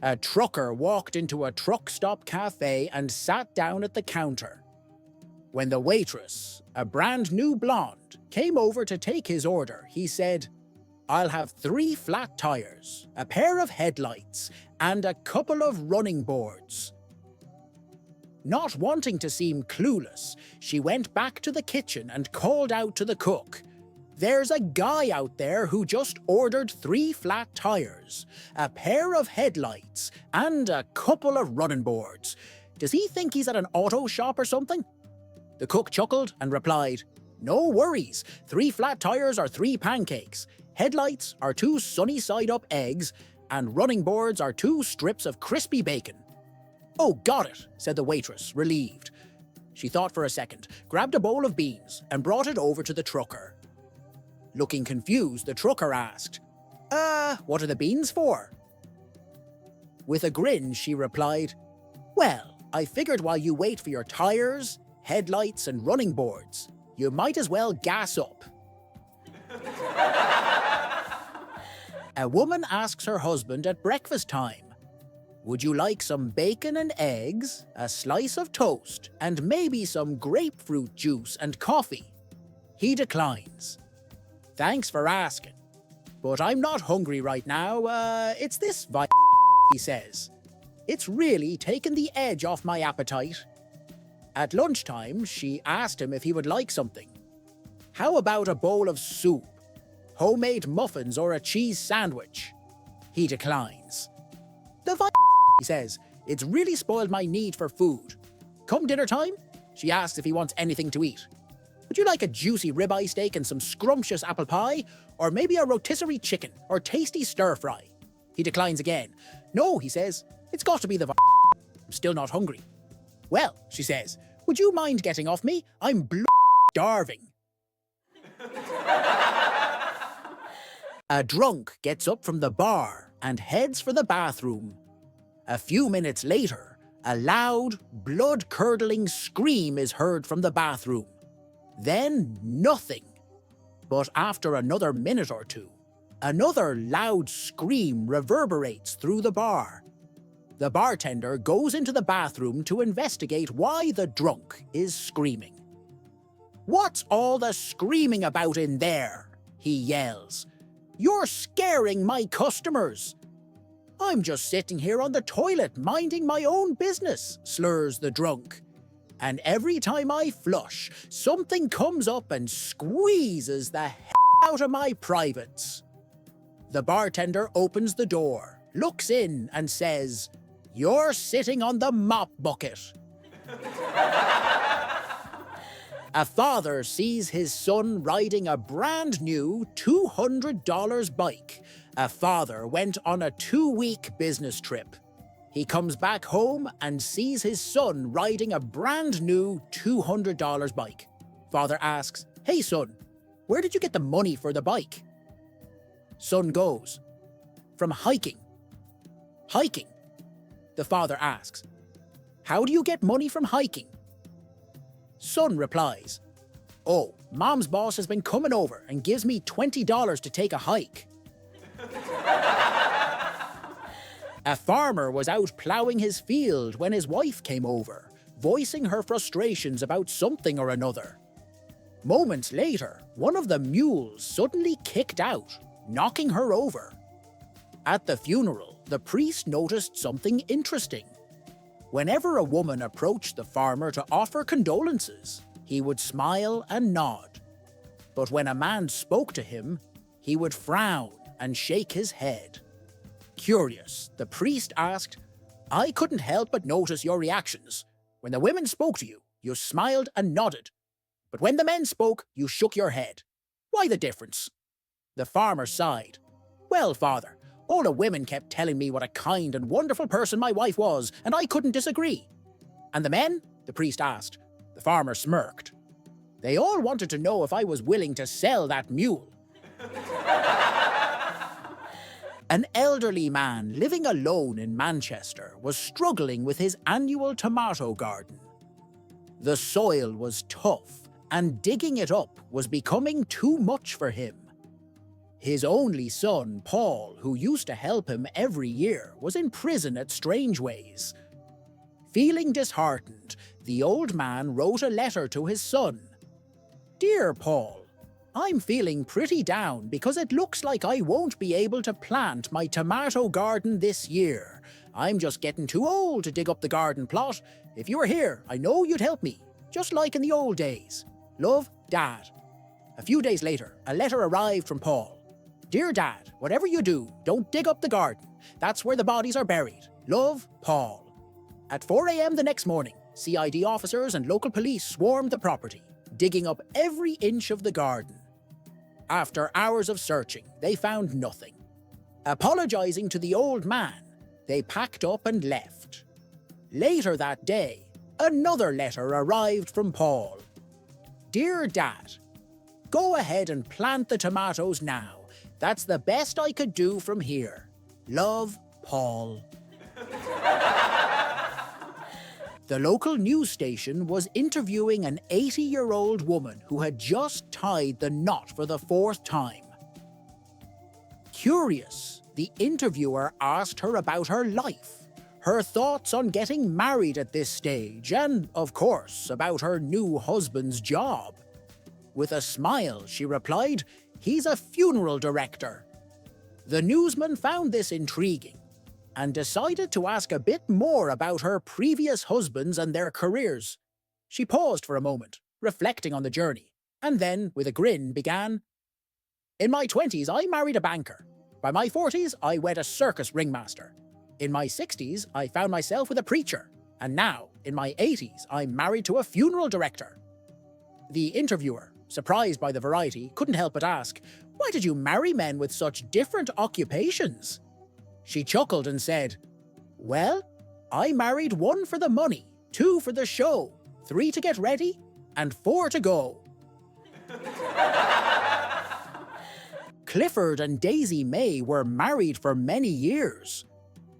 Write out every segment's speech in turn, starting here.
A trucker walked into a truck stop cafe and sat down at the counter. When the waitress, a brand new blonde, came over to take his order, he said, "I'll have 3 flat tires, a pair of headlights, and a couple of running boards." Not wanting to seem clueless, she went back to the kitchen and called out to the cook, "There's a guy out there who just ordered 3 flat tires, a pair of headlights, and a couple of running boards. Does he think he's at an auto shop or something?" The cook chuckled and replied, "No worries, 3 flat tires are 3 pancakes, headlights are 2 sunny-side-up eggs, and running boards are 2 strips of crispy bacon." "Oh, got it," said the waitress, relieved. She thought for a second, grabbed a bowl of beans, and brought it over to the trucker. Looking confused, the trucker asked, "What are the beans for?" With a grin, she replied, "Well, I figured while you wait for your tires, headlights, and running boards, you might as well gas up." A woman asks her husband at breakfast time, "Would you like some bacon and eggs, a slice of toast, and maybe some grapefruit juice and coffee?" He declines. "Thanks for asking, but I'm not hungry right now. It's this he says. It's really taken the edge off my appetite." At lunchtime, she asked him if he would like something. "How about a bowl of soup, homemade muffins, or a cheese sandwich?" He declines. He says, "It's really spoiled my need for food. Come dinner time?" She asks if he wants anything to eat. "Would you like a juicy ribeye steak and some scrumptious apple pie? Or maybe a rotisserie chicken or tasty stir-fry?" He declines again. "No," he says, "it's got to be the I'm still not hungry." "Well," she says, "would you mind getting off me? I'm starving." A drunk gets up from the bar and heads for the bathroom. A few minutes later, a loud, blood-curdling scream is heard from the bathroom. Then nothing. But after another minute or two, another loud scream reverberates through the bar. The bartender goes into the bathroom to investigate why the drunk is screaming. "What's all the screaming about in there?" he yells. "You're scaring my customers." "I'm just sitting here on the toilet minding my own business," slurs the drunk. "And every time I flush, something comes up and squeezes the out of my privates." The bartender opens the door, looks in, and says, "You're sitting on the mop bucket." A father sees his son riding a brand new $200 bike. A father went on a 2-week business trip. He comes back home and sees his son riding a brand new $200 bike. Father asks, "Hey son, where did you get the money for the bike?" Son goes, "From hiking." "Hiking?" The father asks, "How do you get money from hiking?" Son replies, "Oh, Mom's boss has been coming over and gives me $20 to take a hike." A farmer was out plowing his field when his wife came over, voicing her frustrations about something or another. Moments later, one of the mules suddenly kicked out, knocking her over. At the funeral, the priest noticed something interesting. Whenever a woman approached the farmer to offer condolences, he would smile and nod. But when a man spoke to him, he would frown and shake his head. Curious, the priest asked, "I couldn't help but notice your reactions. When the women spoke to you, you smiled and nodded. But when the men spoke, you shook your head. Why the difference?" The farmer sighed. "Well, father, all the women kept telling me what a kind and wonderful person my wife was, and I couldn't disagree." "And the men?" the priest asked. The farmer smirked. "They all wanted to know if I was willing to sell that mule." An elderly man living alone in Manchester was struggling with his annual tomato garden. The soil was tough, and digging it up was becoming too much for him. His only son, Paul, who used to help him every year, was in prison at Strangeways. Feeling disheartened, the old man wrote a letter to his son. "Dear Paul, I'm feeling pretty down because it looks like I won't be able to plant my tomato garden this year. I'm just getting too old to dig up the garden plot. If you were here, I know you'd help me, just like in the old days. Love, Dad." A few days later, a letter arrived from Paul. "Dear Dad, whatever you do, don't dig up the garden. That's where the bodies are buried. Love, Paul." At 4 a.m. the next morning, CID officers and local police swarmed the property, digging up every inch of the garden. After hours of searching, they found nothing. Apologizing to the old man, they packed up and left. Later that day, another letter arrived from Paul. "Dear Dad, go ahead and plant the tomatoes now. That's the best I could do from here. Love, Paul." The local news station was interviewing an 80-year-old woman who had just tied the knot for the 4th time. Curious, the interviewer asked her about her life, her thoughts on getting married at this stage, and, of course, about her new husband's job. With a smile, she replied, "He's a funeral director." The newsman found this intriguing and decided to ask a bit more about her previous husbands and their careers. She paused for a moment, reflecting on the journey, and then, with a grin, began, "In my 20s, I married a banker. By my 40s, I wed a circus ringmaster. In my 60s, I found myself with a preacher. And now, in my 80s, I'm married to a funeral director." The interviewer, surprised by the variety, couldn't help but ask, "Why did you marry men with such different occupations?" She chuckled and said, "Well, I married 1 for the money, 2 for the show, 3 to get ready, and 4 to go." Clifford and Daisy May were married for many years.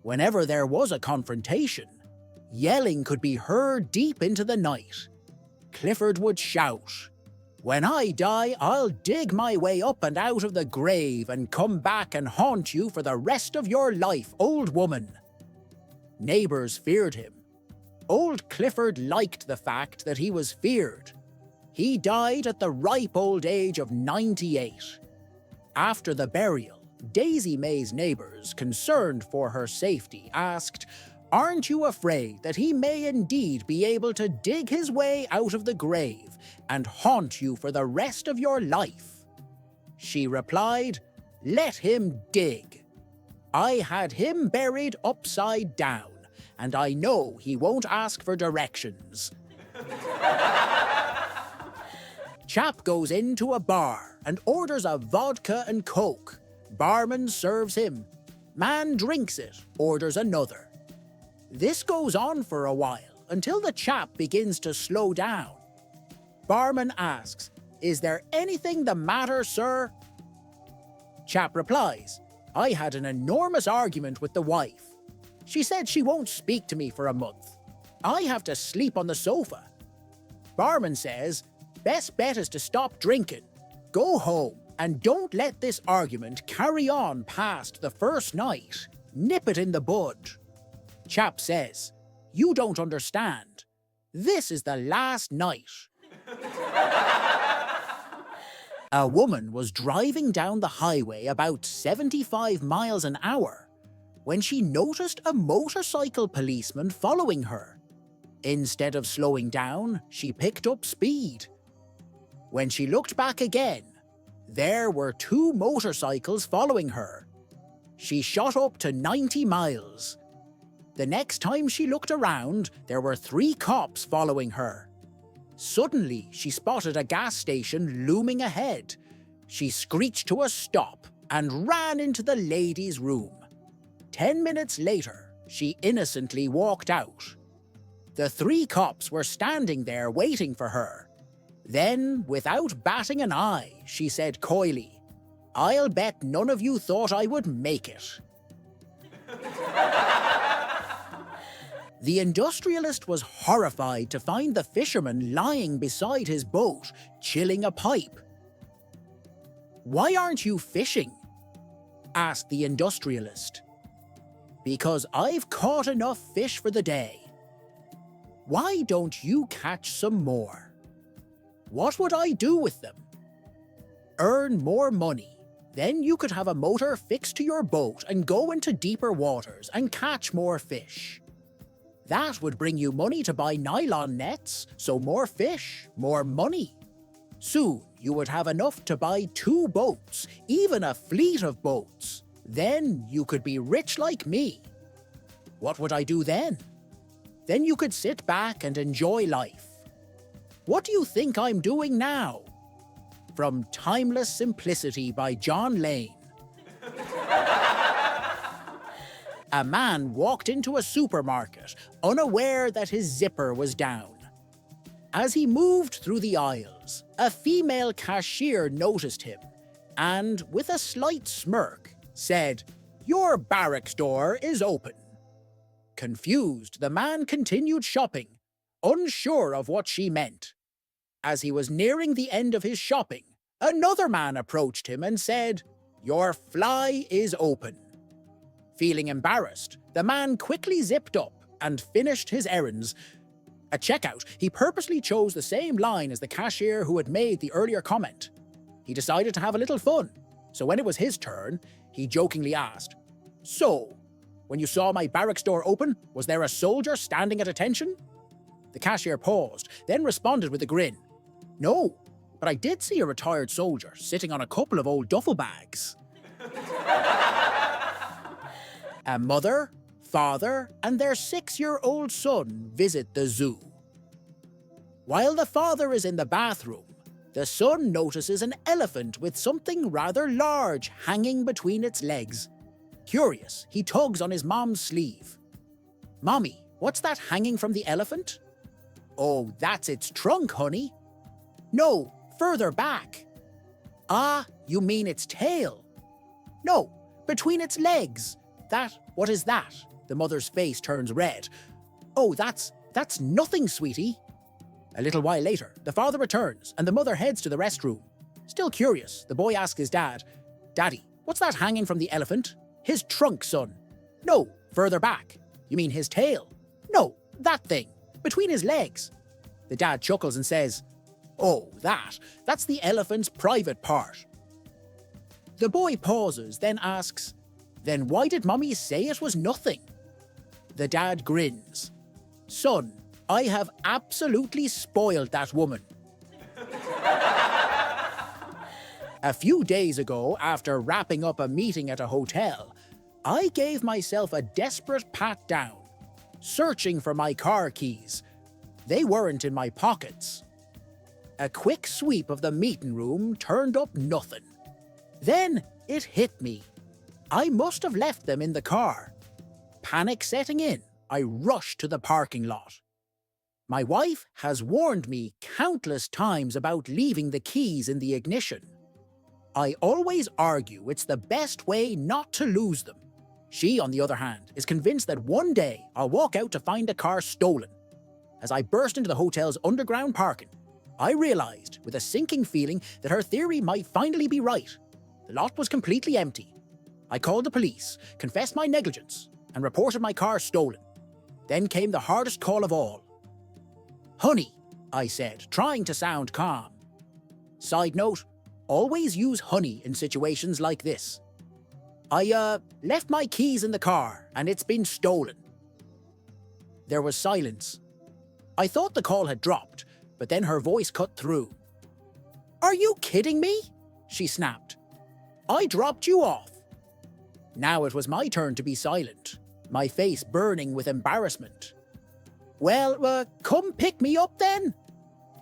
Whenever there was a confrontation, yelling could be heard deep into the night. Clifford would shout, "When I die, I'll dig my way up and out of the grave and come back and haunt you for the rest of your life, old woman." Neighbours feared him. Old Clifford liked the fact that he was feared. He died at the ripe old age of 98. After the burial, Daisy May's neighbours, concerned for her safety, asked, "Aren't you afraid that he may indeed be able to dig his way out of the grave and haunt you for the rest of your life?" She replied, "Let him dig. I had him buried upside down, and I know he won't ask for directions." Chap goes into a bar and orders a vodka and coke. Barman serves him. Man drinks it, orders another. This goes on for a while, until the chap begins to slow down. Barman asks, "Is there anything the matter, sir?" Chap replies, "I had an enormous argument with the wife. She said she won't speak to me for a month. I have to sleep on the sofa." Barman says, "Best bet is to stop drinking. Go home and don't let this argument carry on past the first night. Nip it in the bud." Chap says, "You don't understand. This is the last night." A woman was driving down the highway about 75 miles an hour when she noticed a motorcycle policeman following her. Instead of slowing down, she picked up speed. When she looked back again, there were 2 motorcycles following her. She shot up to 90 miles. The next time she looked around, there were 3 cops following her. Suddenly, she spotted a gas station looming ahead. She screeched to a stop and ran into the ladies' room. 10 minutes later, she innocently walked out. The 3 cops were standing there waiting for her. Then, without batting an eye, she said coyly, "I'll bet none of you thought I would make it." The industrialist was horrified to find the fisherman lying beside his boat, chilling a pipe. "Why aren't you fishing?" asked the industrialist. "Because I've caught enough fish for the day." "Why don't you catch some more?" "What would I do with them?" "Earn more money. Then you could have a motor fixed to your boat and go into deeper waters and catch more fish. That would bring you money to buy nylon nets, so more fish, more money. Soon you would have enough to buy 2 boats, even a fleet of boats. Then you could be rich like me." "What would I do then?" "Then you could sit back and enjoy life." "What do you think I'm doing now?" From Timeless Simplicity by John Lane. A man walked into a supermarket, unaware that his zipper was down. As he moved through the aisles, a female cashier noticed him and, with a slight smirk, said, "Your barracks door is open." Confused, the man continued shopping, unsure of what she meant. As he was nearing the end of his shopping, another man approached him and said, "Your fly is open." Feeling embarrassed, the man quickly zipped up and finished his errands. At checkout, he purposely chose the same line as the cashier who had made the earlier comment. He decided to have a little fun, so when it was his turn, he jokingly asked, "So, when you saw my barracks door open, was there a soldier standing at attention?" The cashier paused, then responded with a grin. "No, but I did see a retired soldier sitting on a couple of old duffel bags." A mother, father, and their 6-year-old son visit the zoo. While the father is in the bathroom, the son notices an elephant with something rather large hanging between its legs. Curious, he tugs on his mom's sleeve. "Mommy, what's that hanging from the elephant?" "Oh, that's its trunk, honey." "No, further back." "Ah, you mean its tail?" "No, between its legs. What is that?" The mother's face turns red. "Oh, that's nothing, sweetie." A little while later, the father returns and the mother heads to the restroom. Still curious, the boy asks his dad, "Daddy, what's that hanging from the elephant?" "His trunk, son." "No, further back." "You mean his tail?" "No, that thing, between his legs." The dad chuckles and says, "Oh, that's the elephant's private part." The boy pauses, then asks, "Then why did Mummy say it was nothing?" The dad grins. "Son, I have absolutely spoiled that woman." A few days ago, after wrapping up a meeting at a hotel, I gave myself a desperate pat down, searching for my car keys. They weren't in my pockets. A quick sweep of the meeting room turned up nothing. Then it hit me. I must have left them in the car. Panic setting in, I rushed to the parking lot. My wife has warned me countless times about leaving the keys in the ignition. I always argue it's the best way not to lose them. She, on the other hand, is convinced that one day I'll walk out to find a car stolen. As I burst into the hotel's underground parking, I realized with a sinking feeling that her theory might finally be right. The lot was completely empty. I called the police, confessed my negligence, and reported my car stolen. Then came the hardest call of all. "Honey," I said, trying to sound calm. Side note, always use honey in situations like this. "I left my keys in the car, and it's been stolen." There was silence. I thought the call had dropped, but then her voice cut through. "Are you kidding me?" she snapped. "I dropped you off." Now it was my turn to be silent, my face burning with embarrassment. "Well, come pick me up then,"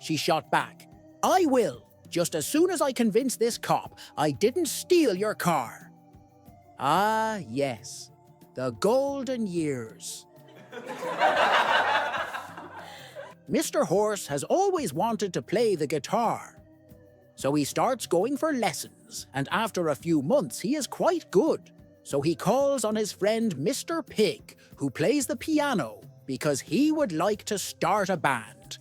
she shot back. "I will, just as soon as I convince this cop I didn't steal your car." Ah, yes, the golden years. Mr. Horse has always wanted to play the guitar. So he starts going for lessons, and after a few months he is quite good. So he calls on his friend Mr. Pig, who plays the piano, because he would like to start a band.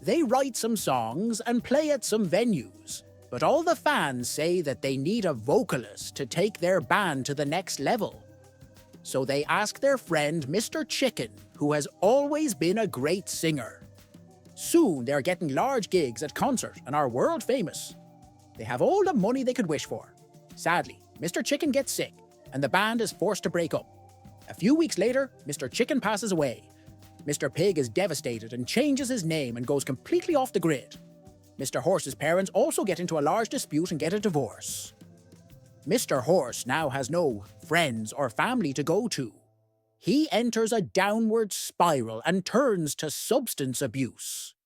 They write some songs and play at some venues, but all the fans say that they need a vocalist to take their band to the next level. So they ask their friend Mr. Chicken, who has always been a great singer. Soon they're getting large gigs at concert and are world famous. They have all the money they could wish for. Sadly, Mr. Chicken gets sick and the band is forced to break up. A few weeks later, Mr. Chicken passes away. Mr. Pig is devastated and changes his name and goes completely off the grid. Mr. Horse's parents also get into a large dispute and get a divorce. Mr. Horse now has no friends or family to go to. He enters a downward spiral and turns to substance abuse.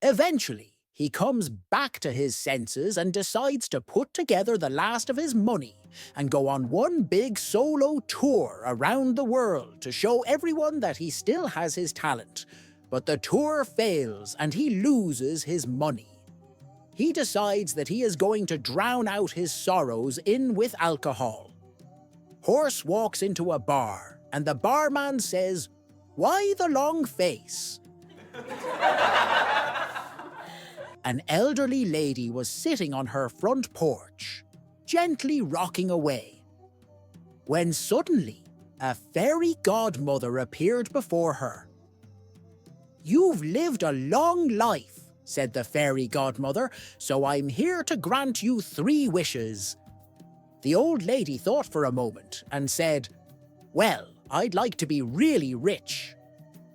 Eventually, he comes back to his senses and decides to put together the last of his money and go on one big solo tour around the world to show everyone that he still has his talent. But the tour fails and he loses his money. He decides that he is going to drown out his sorrows with alcohol. Horse walks into a bar and the barman says, "Why the long face?" An elderly lady was sitting on her front porch, gently rocking away, when suddenly a fairy godmother appeared before her. "You've lived a long life," said the fairy godmother, "so I'm here to grant you 3 wishes." The old lady thought for a moment and said, "Well, I'd like to be really rich."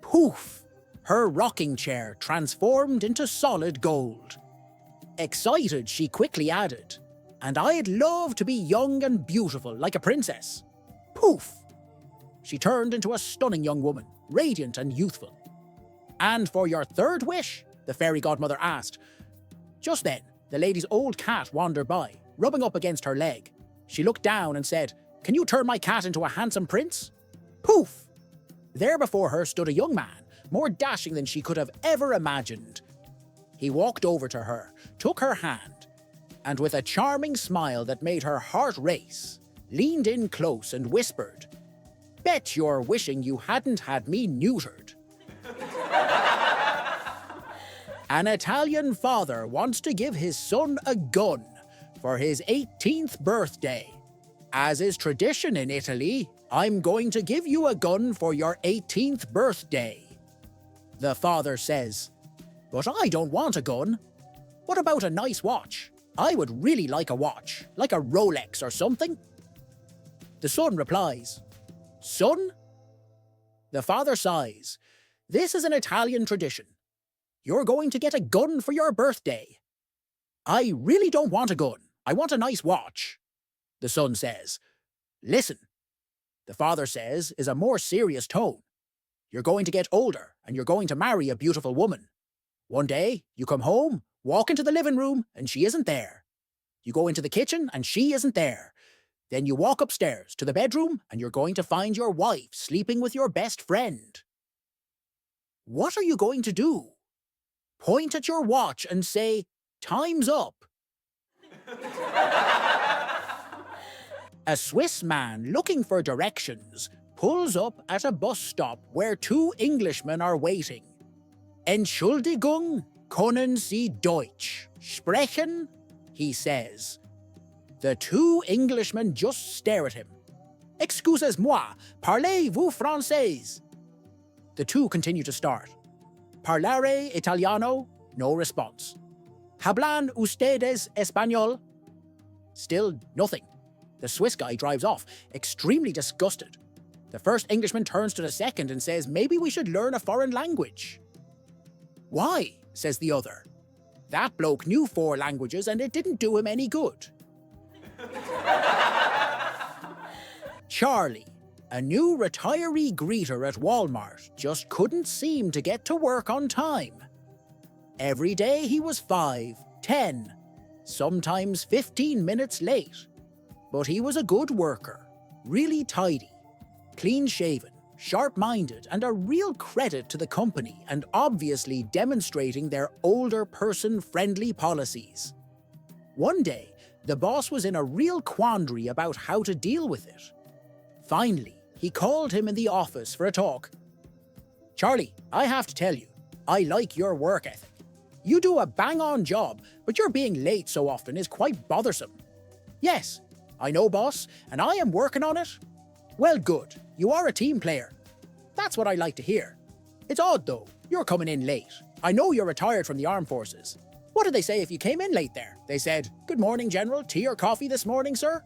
Poof! Her rocking chair transformed into solid gold. Excited, she quickly added, "And I'd love to be young and beautiful like a princess." Poof! She turned into a stunning young woman, radiant and youthful. "And for your 3rd wish?" the fairy godmother asked. Just then, the lady's old cat wandered by, rubbing up against her leg. She looked down and said, "Can you turn my cat into a handsome prince?" Poof! There before her stood a young man, more dashing than she could have ever imagined. He walked over to her, took her hand, and with a charming smile that made her heart race, leaned in close and whispered, "Bet you're wishing you hadn't had me neutered." An Italian father wants to give his son a gun for his 18th birthday. "As is tradition in Italy, I'm going to give you a gun for your 18th birthday." The father says, "But I don't want a gun. What about a nice watch? I would really like a watch, like a Rolex or something." The son replies, "Son?" The father sighs. "This is an Italian tradition. You're going to get a gun for your birthday." "I really don't want a gun. I want a nice watch." The son says, "Listen," the father says in a more serious tone, "you're going to get older and you're going to marry a beautiful woman. One day, you come home, walk into the living room, and she isn't there. You go into the kitchen and she isn't there. Then you walk upstairs to the bedroom and you're going to find your wife sleeping with your best friend. What are you going to do? Point at your watch and say, 'Time's up.'" A Swiss man looking for directions pulls up at a bus stop where 2 Englishmen are waiting. "Entschuldigung, können Sie Deutsch sprechen?" he says. The 2 Englishmen just stare at him. "Excusez-moi, parlez-vous français?" The 2 continue to start. "Parlare italiano?" No response. "Hablan ustedes español?" Still nothing. The Swiss guy drives off, extremely disgusted. The first Englishman turns to the second and says, "Maybe we should learn a foreign language." "Why?" says the other. "That bloke knew 4 languages and it didn't do him any good." Charlie, a new retiree greeter at Walmart, just couldn't seem to get to work on time. Every day he was 5, 10, sometimes 15 minutes late. But he was a good worker, really tidy, clean-shaven, sharp-minded, and a real credit to the company and obviously demonstrating their older person-friendly policies. One day, the boss was in a real quandary about how to deal with it. Finally, he called him in the office for a talk. "Charlie, I have to tell you, I like your work ethic. You do a bang-on job, but your being late so often is quite bothersome. Yes, I know, boss, and I am working on it. Well, good. You are a team player. That's what I like to hear. It's odd, though. You're coming in late. I know you're retired from the armed forces. What did they say if you came in late there? They said, "Good morning, General. Tea or coffee this morning, sir?"